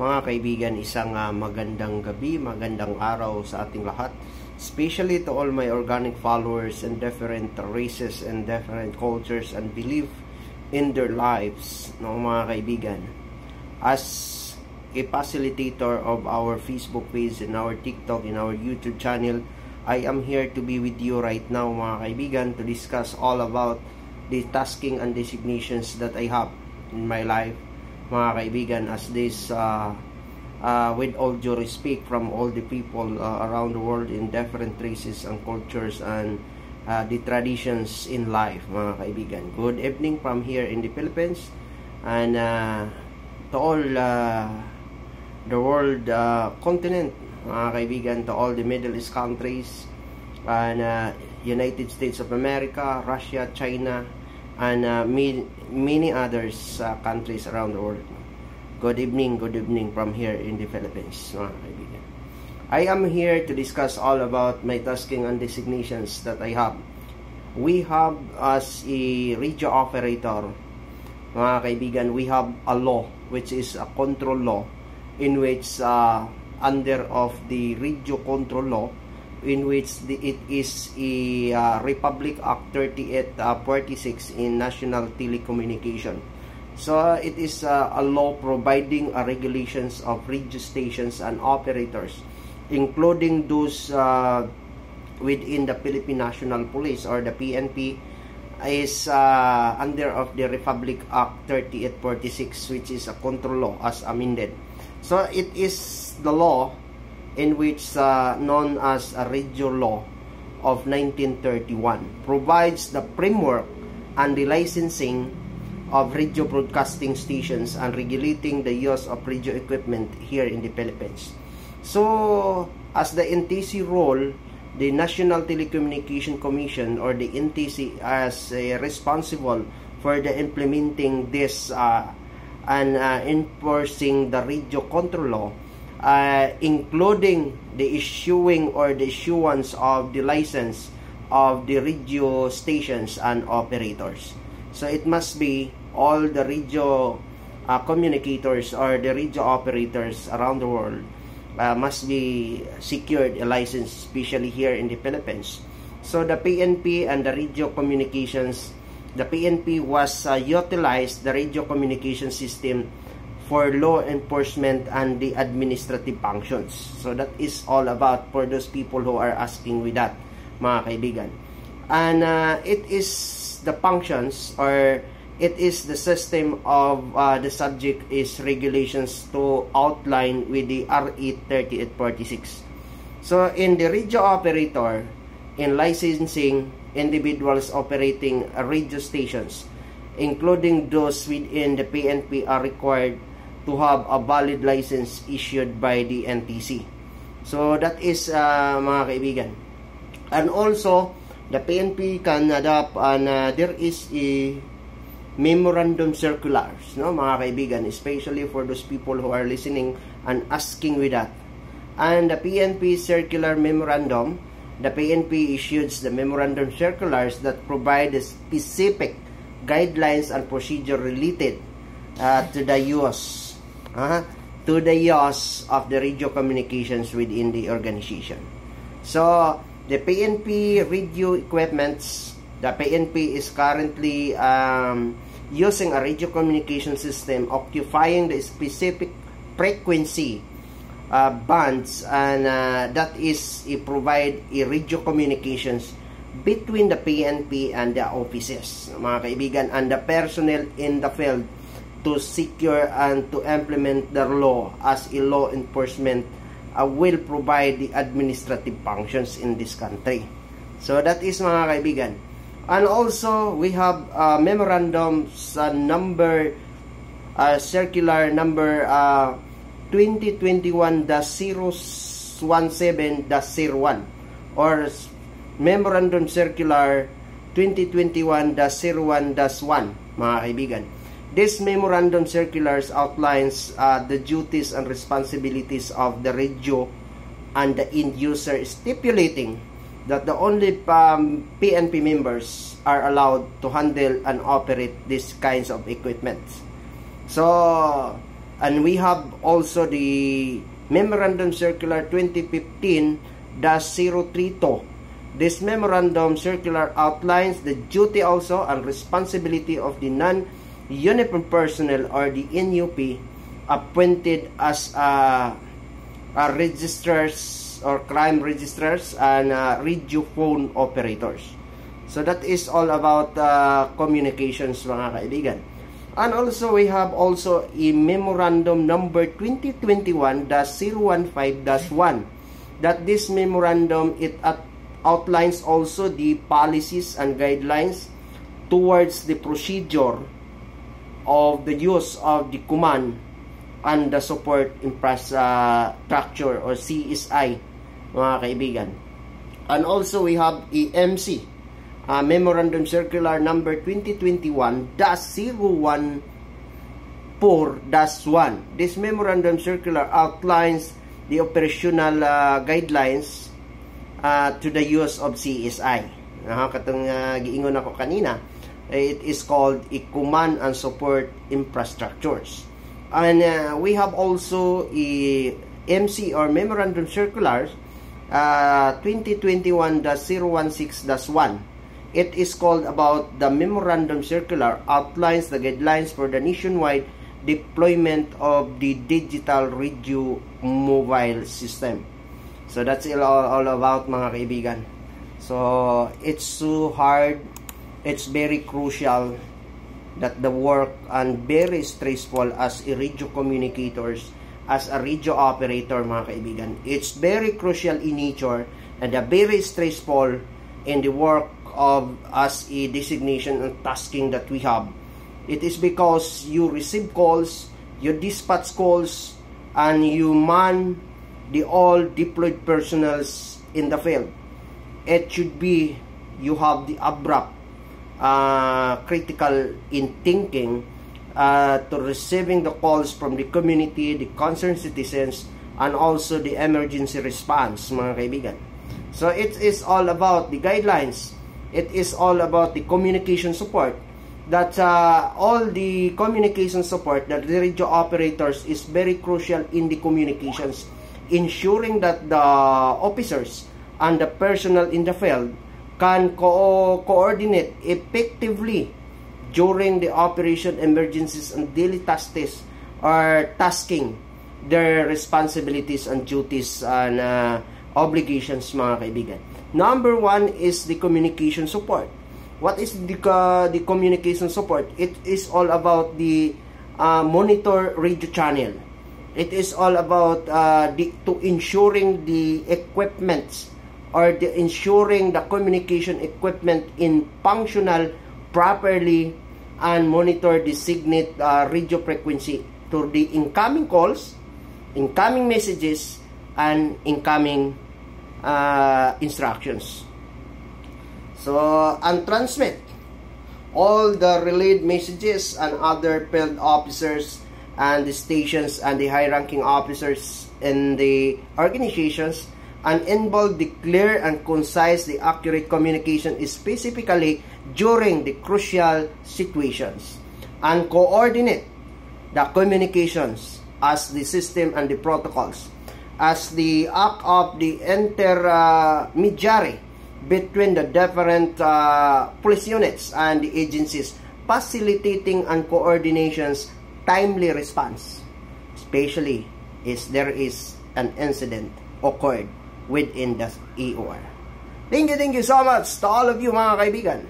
Mga kaibigan, isang magandang gabi, magandang araw sa ating lahat. Especially to all my organic followers and different races and different cultures and belief in their lives, no, mga kaibigan. As a facilitator of our Facebook page and our TikTok and our YouTube channel, I am here to be with you right now, mga kaibigan, to discuss all about the tasking and designations that I have in my life, mga kaibigan, as this with all due respect from all the people around the world in different races and cultures and the traditions in life, mga kaibigan. Good evening from here in the Philippines, and to all the world continent, mga kaibigan, to all the Middle East countries and United States of America, Russia, China, and many others countries around the world. Good evening from here in the Philippines, mga kaibigan. I am here to discuss all about my tasking and designations that I have. We have, as a radio operator, mga kaibigan, we have a law which is a control law, in which under of the radio control law, in which it is a Republic Act 3846 in National Telecommunication. So it is a law providing regulations of radio stations and operators, including those within the Philippine National Police or the PNP, is under of the Republic Act 3846, which is a control law as amended. So it is the law in which known as a radio law of 1931, provides the framework and the licensing of radio broadcasting stations and regulating the use of radio equipment here in the Philippines. So as the NTC role, the National Telecommunication Commission, or the NTC, as responsible for the implementing this and enforcing the radio control law, including the issuing or the issuance of the license of the radio stations and operators. So it must be all the radio communicators or the radio operators around the world must be secured a license, especially here in the Philippines. So the PNP and the radio communications, the PNP was utilized the radio communication system for law enforcement and the administrative functions. So that is all about for those people who are asking with that, mga kaibigan. And it is the functions, or it is the system of the subject is regulations to outline with the RE 3846. So in the radio operator, in licensing individuals operating radio stations, including those within the PNP, are required to have a valid license issued by the NTC. So that is mga kaibigan. And also the PNP can adopt, and there is a memorandum circulars, no, mga kaibigan, especially for those people who are listening and asking with that. And the PNP circular memorandum, the PNP issues the memorandum circulars that provide the specific guidelines and procedure related to the use of the radio communications within the organization. So the PNP radio equipments, the PNP is currently using a radio communication system occupying the specific frequency bands, and that is provide a radio communications between the PNP and the offices, mga kaibigan, and the personnel in the field to secure and to implement the law as a law enforcement will provide the administrative functions in this country. So that is, mga kaibigan. And also we have memorandums number circular number 2021-017-01, or memorandum circular 2021-01-1, mga kaibigan. This memorandum circulars outlines the duties and responsibilities of the radio and the end user, stipulating that the only PNP members are allowed to handle and operate these kinds of equipment. So And we have also the Memorandum Circular 2015-032. This Memorandum Circular outlines the duty also and responsibility of the non-uniform personnel or the NUP appointed as registrars or crime registrars and radio phone operators. So that is all about communications, mga kaibigan. And also we have also a memorandum number 2021-015-1, that this memorandum outlines also the policies and guidelines towards the procedure of the use of the command and the support infrastructure or CSI, mga kaibigan. And also we have EMC, Memorandum Circular number 2021-014-1. This Memorandum Circular outlines the operational guidelines to the use of CSI. Katong giingon ako kanina, it is called a command and support infrastructures. And we have also a MC or Memorandum Circular 2021-016-1. It is called about the Memorandum Circular outlines the guidelines for the nationwide deployment of the digital radio mobile system. So that's all about, mga kaibigan. So it's so hard, it's very crucial that the work and very stressful as a radio communicators, as a radio operator, mga kaibigan. It's very crucial in nature and very stressful in the work of as a designation and tasking that we have. It is because you receive calls, you dispatch calls, and you man the all deployed personnels in the field. It should be you have the abrupt, critical in thinking to receiving the calls from the community, the concerned citizens, and also the emergency response, mga kaibigan. So it is all about the guidelines. It is all about the communication support. That all the communication support that the radio operators is very crucial in the communications, ensuring that the officers and the personnel in the field can coordinate effectively during the operation, emergencies, and daily tasks or tasking their responsibilities and duties and obligations, mga kaibigan. Number one is the communication support. What is the communication support? It is all about the monitor radio channel. It is all about to ensuring the equipments or ensuring the communication equipment in functional properly and monitor the designate radio frequency to the incoming calls, incoming messages, and incoming instructions. So, and transmit all the relayed messages and other field officers and the stations and the high-ranking officers in the organizations, and involve the clear and concise, the accurate communication specifically during the crucial situations, and coordinate the communications as the system and the protocols as the act of the intermediary between the different police units and the agencies, facilitating and coordinations timely response, especially if there is an incident occurred within the EOR. Thank you so much to all of you, mga kaibigan.